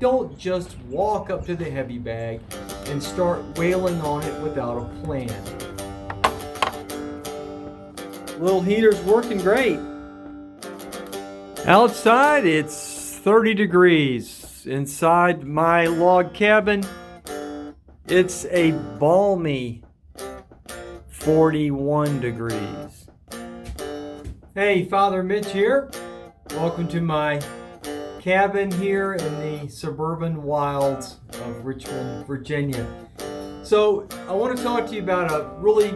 Don't just walk up to the heavy bag and start wailing on it without a plan. Little heater's working great. Outside it's 30 degrees. Inside my log cabin it's a balmy 41 degrees. Hey, Father Mitch here. Welcome to my cabin here in the suburban wilds of Richmond, Virginia. So I want to talk to you about a really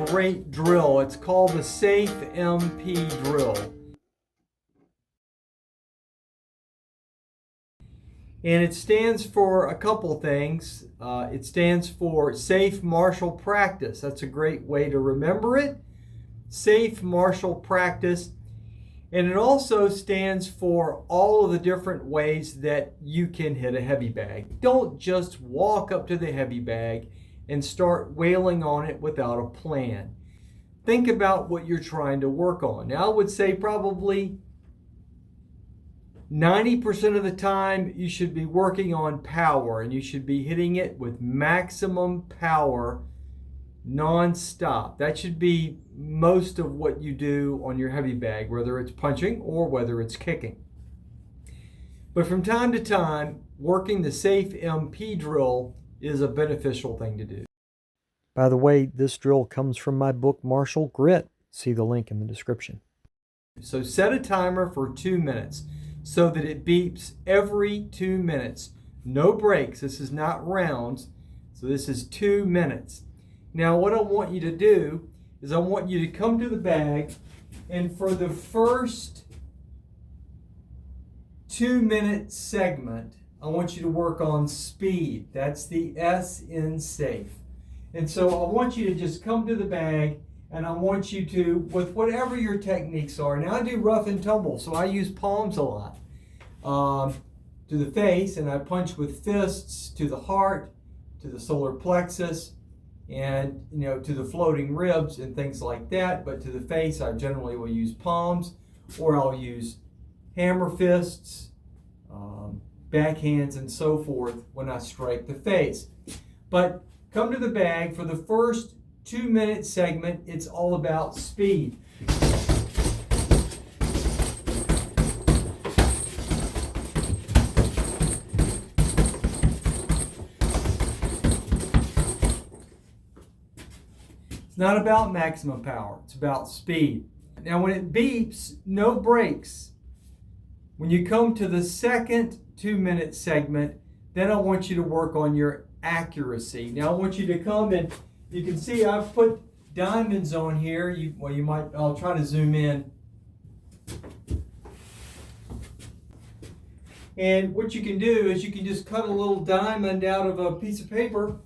great drill. It's called the S.A.F.E drill. And it stands for a couple things. It stands for Safe Martial Practice. That's a great way to remember it. Safe Martial Practice. And it also stands for all of the different ways that you can hit a heavy bag. Don't just walk up to the heavy bag and start wailing on it without a plan. Think about what you're trying to work on. Now, I would say probably 90% of the time you should be working on power, and you should be hitting it with maximum power non-stop. That should be most of what you do on your heavy bag, whether it's punching or whether it's kicking. But from time to time, working the S.A.F.E drill is a beneficial thing to do. By the way, this drill comes from my book, Martial Grit. See the link in the description. So set a timer for 2 minutes so that it beeps every 2 minutes. No breaks. This is not rounds. So this is 2 minutes. Now what I want you to do is I want you to come to the bag, and for the first 2 minute segment, I want you to work on speed. That's the S in safe. And so I want you to just come to the bag, and I want you to, with whatever your techniques are. Now I do rough and tumble, so I use palms a lot to the face, and I punch with fists to the heart, to the solar plexus, and to the floating ribs and things like that. But to the face, I generally will use palms, or I'll use hammer fists, backhands, and so forth when I strike the face. But come to the bag for the first 2 minute segment. It's all about speed. It's not about maximum power, it's about speed. Now when it beeps, no breaks. When you come to the second 2 minute segment, then I want you to work on your accuracy. Now I want you to come, and you can see I've put diamonds on here. I'll try to zoom in. And what you can do is you can just cut a little diamond out of a piece of paper,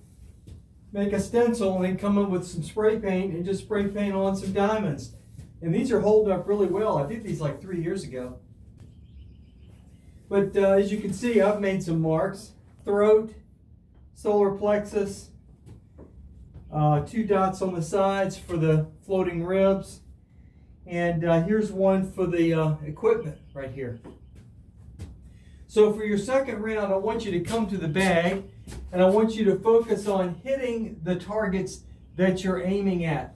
make a stencil, and then come in with some spray paint and just spray paint on some diamonds. And these are holding up really well. I did these like 3 years ago. But as you can see, I've made some marks. Throat, solar plexus, 2 dots on the sides for the floating ribs, and here's one for the equipment right here. So for your second round, I want you to come to the bag, and I want you to focus on hitting the targets that you're aiming at.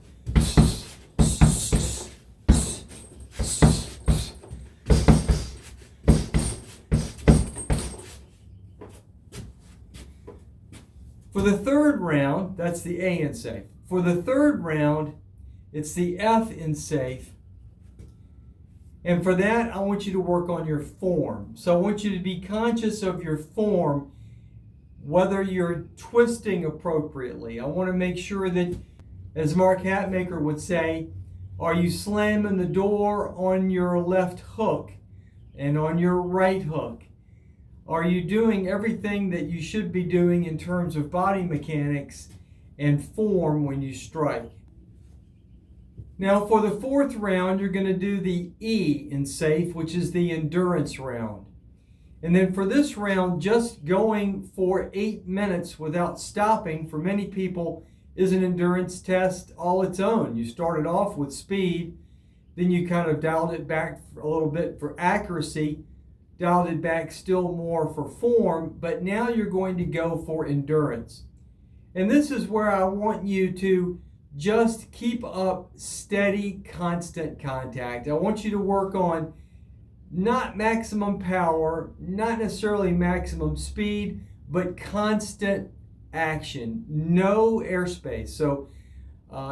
For the third round, that's the A in safe. For the third round, it's the F in safe. And for that, I want you to work on your form. So I want you to be conscious of your form, whether you're twisting appropriately. I want to make sure that, as Mark Hatmaker would say, are you slamming the door on your left hook and on your right hook? Are you doing everything that you should be doing in terms of body mechanics and form when you strike? Now for the fourth round, you're going to do the E in safe, which is the endurance round. And then for this round, just going for 8 minutes without stopping, for many people, is an endurance test all its own. You started off with speed, then you kind of dialed it back a little bit for accuracy, dialed it back still more for form, but now you're going to go for endurance. And this is where I want you to just keep up steady, constant contact. I want you to work on not maximum power, not necessarily maximum speed, but constant action, no airspace. So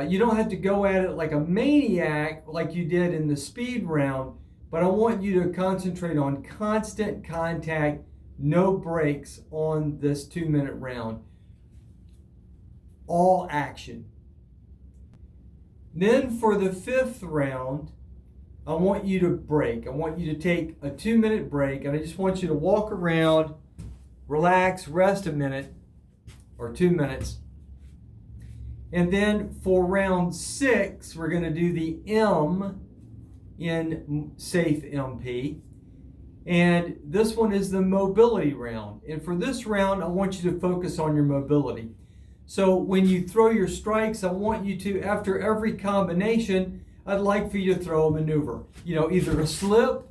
you don't have to go at it like a maniac like you did in the speed round, but I want you to concentrate on constant contact, no breaks on this 2-minute round. All action. Then for the 5th round, I want you to break. I want you to take a 2-minute break, and I just want you to walk around, relax, rest a minute or 2 minutes. And then for round 6, we're going to do the M in S.A.F.E. And this one is the mobility round. And for this round, I want you to focus on your mobility. So when you throw your strikes, I want you to, after every combination, I'd like for you to throw a maneuver. Either a slip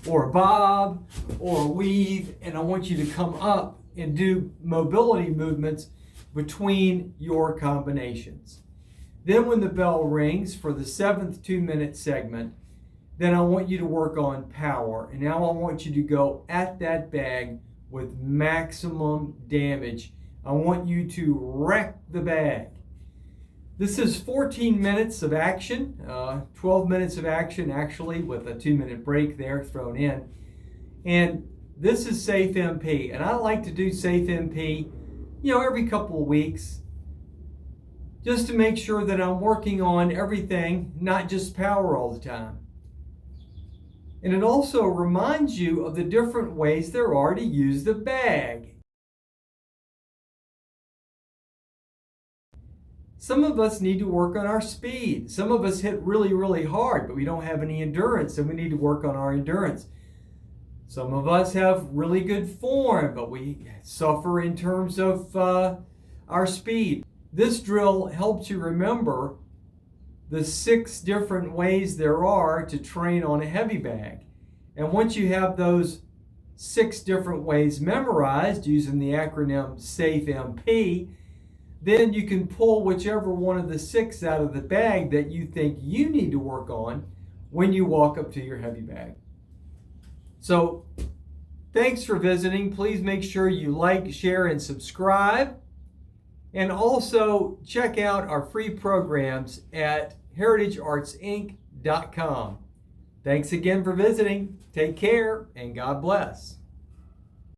or a bob or a weave, and I want you to come up and do mobility movements between your combinations. Then when the bell rings for the 7th 2-minute segment, then I want you to work on power. And now I want you to go at that bag with maximum damage. I want you to wreck the bag. This is 14 minutes of action, 12 minutes of action actually, with a 2-minute break there thrown in. And this is S.A.F.E. And I like to do S.A.F.E. every couple of weeks, just to make sure that I'm working on everything, not just power all the time. And it also reminds you of the different ways there are to use the bag. Some of us need to work on our speed. Some of us hit really, really hard, but we don't have any endurance, and we need to work on our endurance. Some of us have really good form, but we suffer in terms of our speed. This drill helps you remember the 6 different ways there are to train on a heavy bag. And once you have those 6 different ways memorized using the acronym S.A.F.E, then you can pull whichever one of the 6 out of the bag that you think you need to work on when you walk up to your heavy bag. So, thanks for visiting. Please make sure you like, share, and subscribe. And also check out our free programs at heritageartsinc.com. Thanks again for visiting. Take care and God bless.